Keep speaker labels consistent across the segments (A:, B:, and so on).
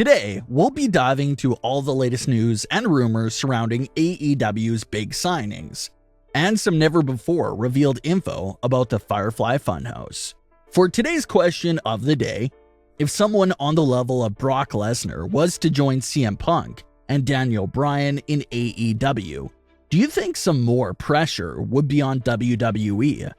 A: Today, we'll be diving into all the latest news and rumors surrounding AEW's big signings, and some never-before revealed info about the Firefly Funhouse. For today's question of the day, if someone on the level of Brock Lesnar was to join CM Punk and Daniel Bryan in AEW, do you think some more pressure would be on WWE?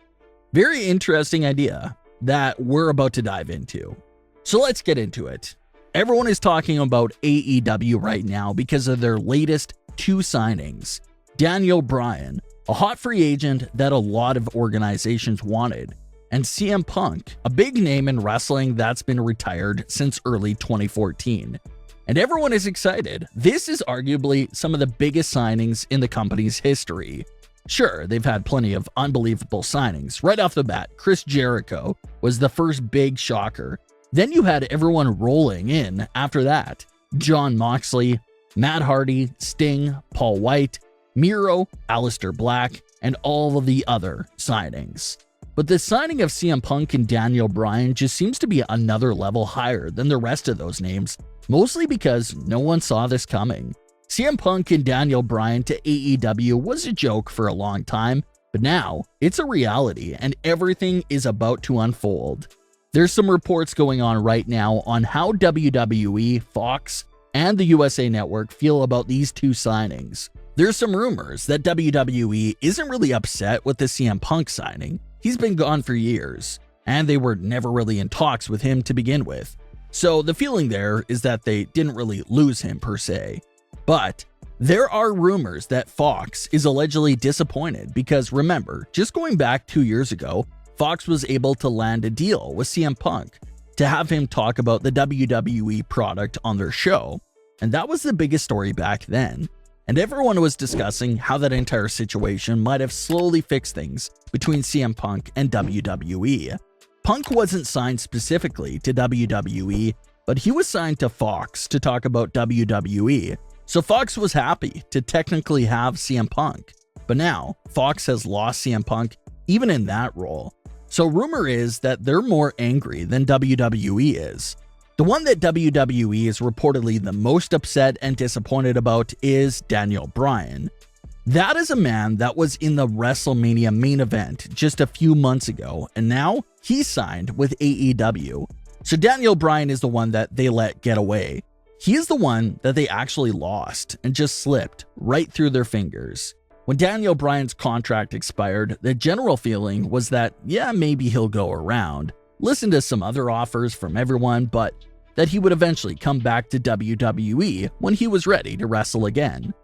A: Very interesting idea that we're about to dive into. So let's get into it. Everyone is talking about AEW right now because of their latest two signings. Daniel Bryan, a hot free agent that a lot of organizations wanted, and CM Punk, a big name in wrestling that's been retired since early 2014. And everyone is excited. This is arguably some of the biggest signings in the company's history. Sure, they've had plenty of unbelievable signings. Right off the bat, Chris Jericho was the first big shocker. Then you had everyone rolling in after that. Jon Moxley, Matt Hardy, Sting, Paul White, Miro, Aleister Black, and all of the other signings. But the signing of CM Punk and Daniel Bryan just seems to be another level higher than the rest of those names, mostly because no one saw this coming. CM Punk and Daniel Bryan to AEW was a joke for a long time, but now it's a reality and everything is about to unfold. There's some reports going on right now on how WWE, Fox, and the USA Network feel about these two signings. There's some rumors that WWE isn't really upset with the CM Punk signing. He's been gone for years, and they were never really in talks with him to begin with. So the feeling there is that they didn't really lose him per se. But there are rumors that Fox is allegedly disappointed because remember, just going back 2 years ago, Fox was able to land a deal with CM Punk to have him talk about the WWE product on their show. And that was the biggest story back then. And everyone was discussing how that entire situation might have slowly fixed things between CM Punk and WWE. Punk wasn't signed specifically to WWE, but he was signed to Fox to talk about WWE. So Fox was happy to technically have CM Punk. But now, Fox has lost CM Punk even in that role. So rumor is that they're more angry than WWE is. The one that WWE is reportedly the most upset and disappointed about is Daniel Bryan. That is a man that was in the WrestleMania main event just a few months ago, and now he's signed with AEW. So Daniel Bryan is the one that they let get away. He is the one that they actually lost and just slipped right through their fingers. When Daniel Bryan's contract expired, the general feeling was that, yeah, maybe he'll go around, listen to some other offers from everyone, but that he would eventually come back to WWE when he was ready to wrestle again.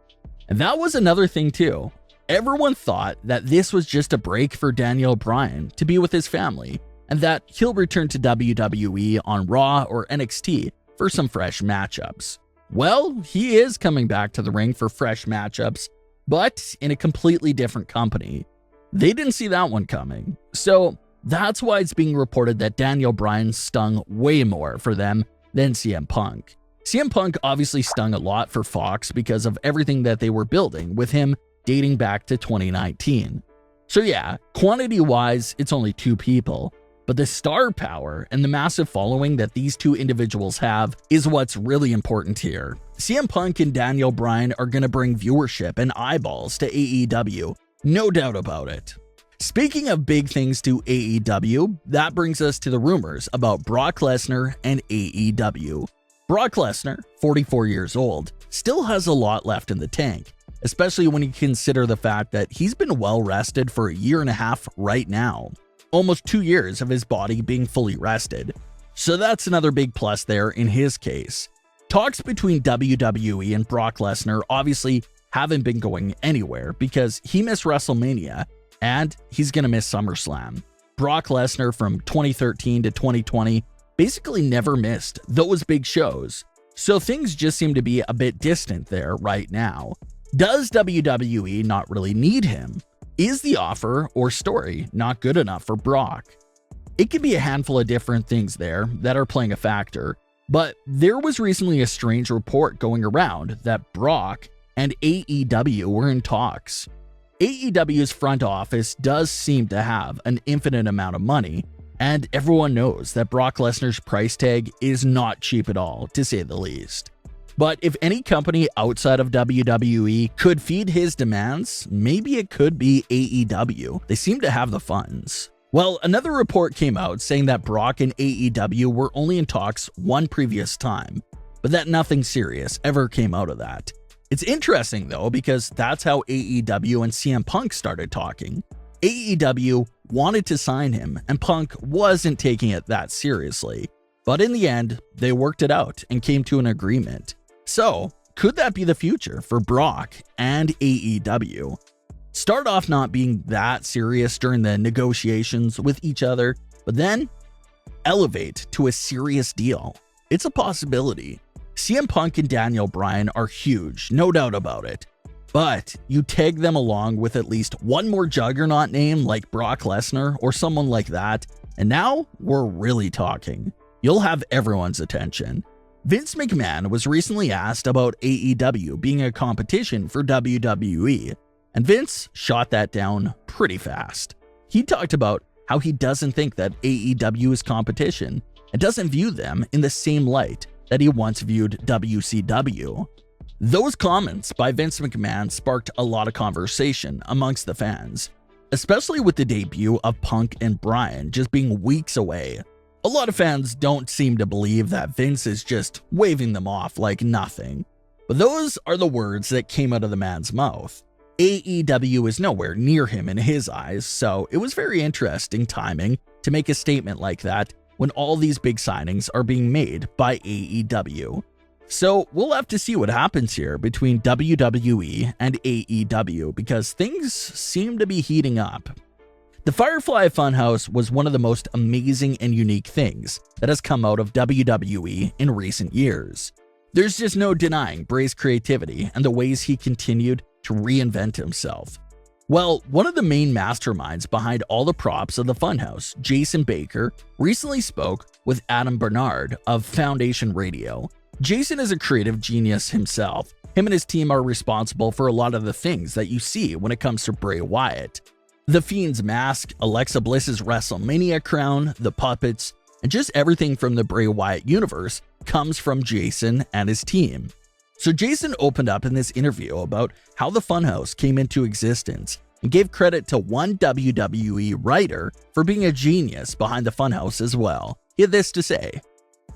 A: And that was another thing too. Everyone thought that this was just a break for Daniel Bryan to be with his family, and that he'll return to WWE on Raw or NXT for some fresh matchups. Well, he is coming back to the ring for fresh matchups, but in a completely different company. They didn't see that one coming. So that's why it's being reported that Daniel Bryan stung way more for them than CM Punk. CM Punk obviously stung a lot for Fox because of everything that they were building with him dating back to 2019. So yeah, quantity-wise, it's only two people, but the star power and the massive following that these two individuals have is what's really important here. CM Punk and Daniel Bryan are going to bring viewership and eyeballs to AEW, no doubt about it. Speaking of big things to AEW, that brings us to the rumors about Brock Lesnar and AEW. Brock Lesnar, 44 years old, still has a lot left in the tank, especially when you consider the fact that he's been well rested for a year and a half right now. Almost 2 years of his body being fully rested. So that's another big plus there in his case. Talks between WWE and Brock Lesnar obviously haven't been going anywhere because he missed WrestleMania and he's going to miss SummerSlam. Brock Lesnar from 2013 to 2020 basically never missed those big shows. So things just seem to be a bit distant there right now. Does WWE not really need him? Is the offer or story not good enough for Brock? It could be a handful of different things there that are playing a factor, but there was recently a strange report going around that Brock and AEW were in talks. AEW's front office does seem to have an infinite amount of money, And everyone knows that Brock Lesnar's price tag is not cheap at all, to say the least. But if any company outside of WWE could feed his demands, maybe it could be AEW. They seem to have the funds. Well, another report came out saying that Brock and AEW were only in talks one previous time, but that nothing serious ever came out of that. It's interesting though, because that's how AEW and CM Punk started talking. AEW wanted to sign him, and Punk wasn't taking it that seriously. But in the end, they worked it out and came to an agreement. So, could that be the future for Brock and AEW? Start off not being that serious during the negotiations with each other, but then elevate to a serious deal. It's a possibility. CM Punk and Daniel Bryan are huge, no doubt about it. But you tag them along with at least one more juggernaut name like Brock Lesnar or someone like that, and now we're really talking. You'll have everyone's attention. Vince McMahon was recently asked about AEW being a competition for WWE, and Vince shot that down pretty fast. He talked about how he doesn't think that AEW is competition and doesn't view them in the same light that he once viewed WCW. Those comments by Vince McMahon sparked a lot of conversation amongst the fans, especially with the debut of Punk and Bryan just being weeks away. A lot of fans don't seem to believe that Vince is just waving them off like nothing. But those are the words that came out of the man's mouth. AEW is nowhere near him in his eyes, so it was very interesting timing to make a statement like that when all these big signings are being made by AEW. So we'll have to see what happens here between WWE and AEW, because things seem to be heating up. The Firefly Funhouse was one of the most amazing and unique things that has come out of WWE in recent years. There's just no denying Bray's creativity and the ways he continued to reinvent himself. Well, one of the main masterminds behind all the props of the Funhouse, Jason Baker, recently spoke with Adam Bernard of Foundation Radio. Jason is a creative genius himself. Him and his team are responsible for a lot of the things that you see when it comes to Bray Wyatt. The Fiend's mask, Alexa Bliss's WrestleMania crown, the puppets, and just everything from the Bray Wyatt universe comes from Jason and his team. So Jason opened up in this interview about how the Funhouse came into existence and gave credit to one WWE writer for being a genius behind the Funhouse as well. He had this to say: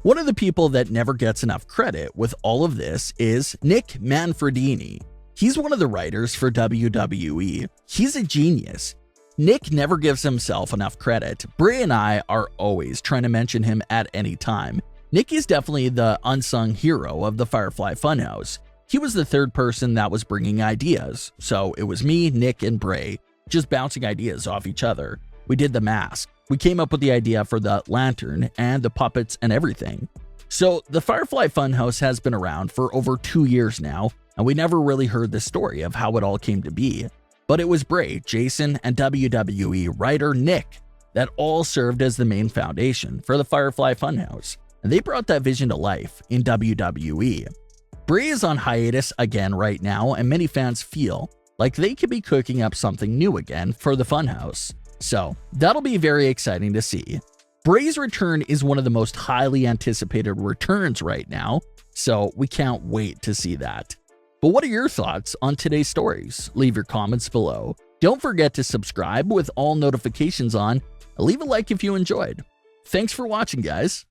A: "One of the people that never gets enough credit with all of this is Nick Manfredini. He's one of the writers for WWE. He's a genius. Nick never gives himself enough credit. Bray and I are always trying to mention him at any time. Nick is definitely the unsung hero of the Firefly Funhouse. He was the third person that was bringing ideas. So it was me, Nick, and Bray, just bouncing ideas off each other. We did the mask. We came up with the idea for the lantern and the puppets and everything. So the Firefly Funhouse has been around for over 2 years now, and we never really heard the story of how it all came to be. But it was Bray, Jason, and WWE writer Nick that all served as the main foundation for the Firefly Funhouse, and they brought that vision to life in WWE. Bray is on hiatus again right now, and many fans feel like they could be cooking up something new again for the Funhouse. So that'll be very exciting to see. Bray's return is one of the most highly anticipated returns right now, so we can't wait to see that. But what are your thoughts on today's stories? Leave your comments below. Don't forget to subscribe with all notifications on, and leave a like if you enjoyed. Thanks for watching, guys.